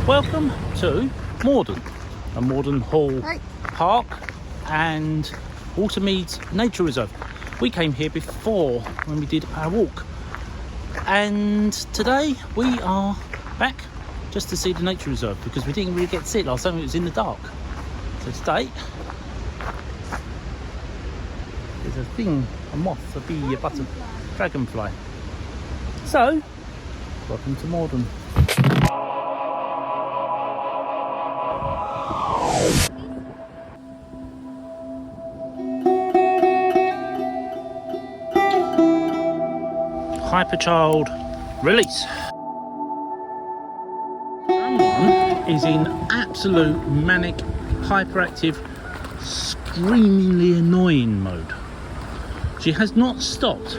Welcome to Morden, a Morden Hall Park and Watermeads Nature Reserve. We came here before when we did our walk, and today we are back just to see the nature reserve because we didn't really get to see it last time. It was in the dark. So today there's a thing, a moth, a bee, a button, dragonfly. So welcome to Morden. Hyperchild release. Someone is in absolute manic, hyperactive, screamingly annoying mode. She has not stopped.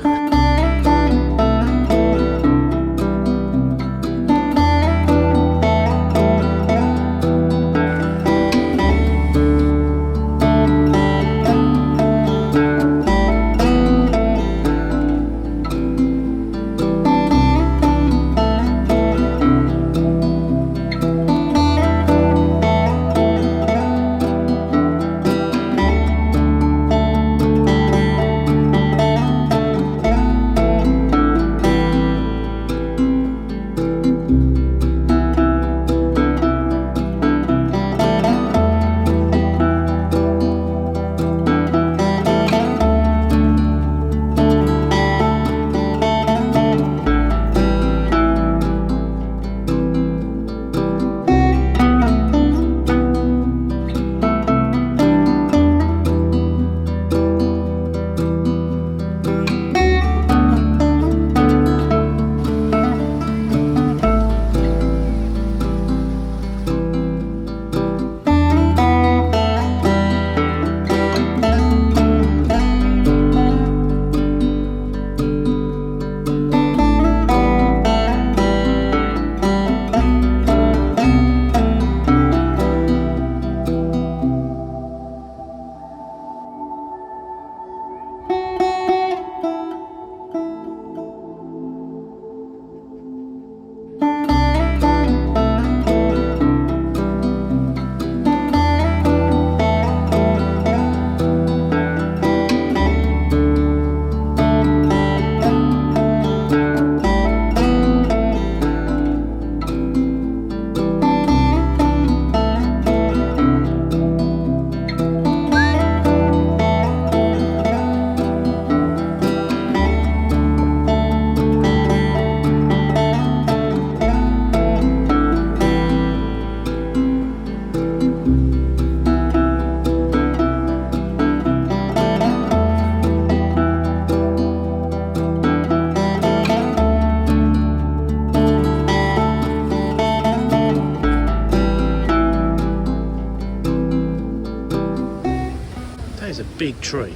A big tree.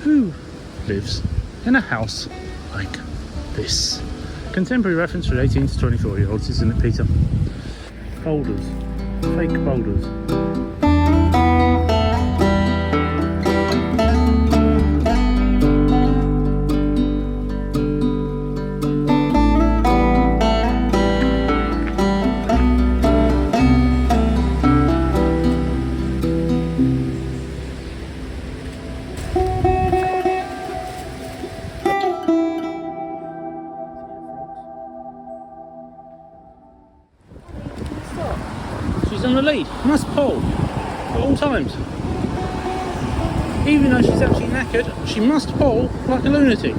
Who lives in a house like this? Contemporary reference for 18 to 24-year-olds, isn't it, Peter? Boulders, fake boulders. She's on the lead, must pull at all times. Even though she's actually knackered, she must pull like a lunatic.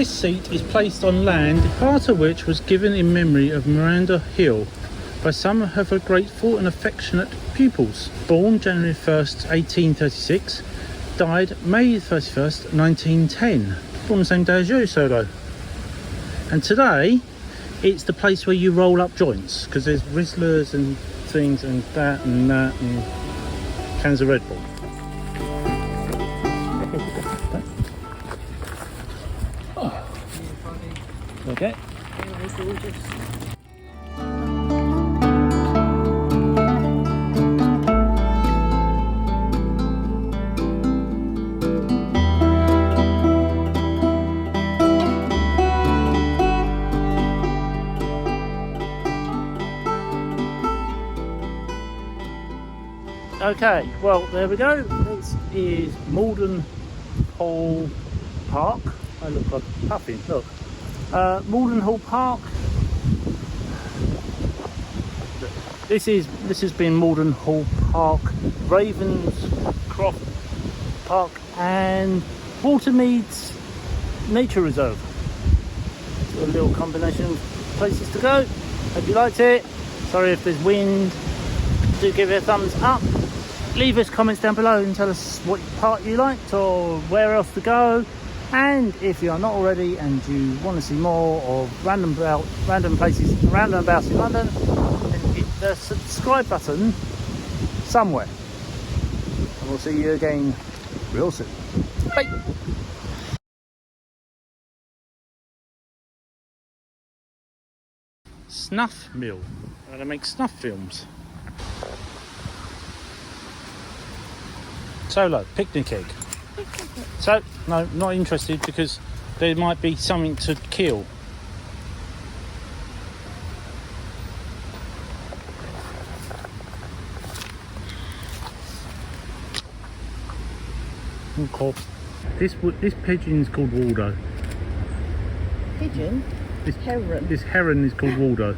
This seat is placed on land, part of which was given in memory of Miranda Hill by some of her grateful and affectionate pupils. Born January 1st, 1836, died May 31st, 1910. Born the same day as you, Solo. And today, it's the place where you roll up joints, because there's Rizlas and things and that and cans of Red Bull. Oh. Okay. Okay, well there we go. This is Morden Hall Park. I look like a puffin, look. Morden Hall Park. This has been Morden Hall Park, Ravenscroft Park and Watermeads Nature Reserve. So a little combination of places to go. Hope you liked it. Sorry if there's wind. Do give it a thumbs up. Leave us comments down below and tell us what part you liked or where else to go. And if you are not already and you want to see more of random places random about in London, then hit the subscribe button somewhere. And we'll see you again real soon. Bye. Snuff mill. Where they make snuff films. Solo, picnic egg. So, no, not interested because there might be something to kill. Okay. This pigeon is called Waldo. Pigeon? This heron. This heron is called Waldo.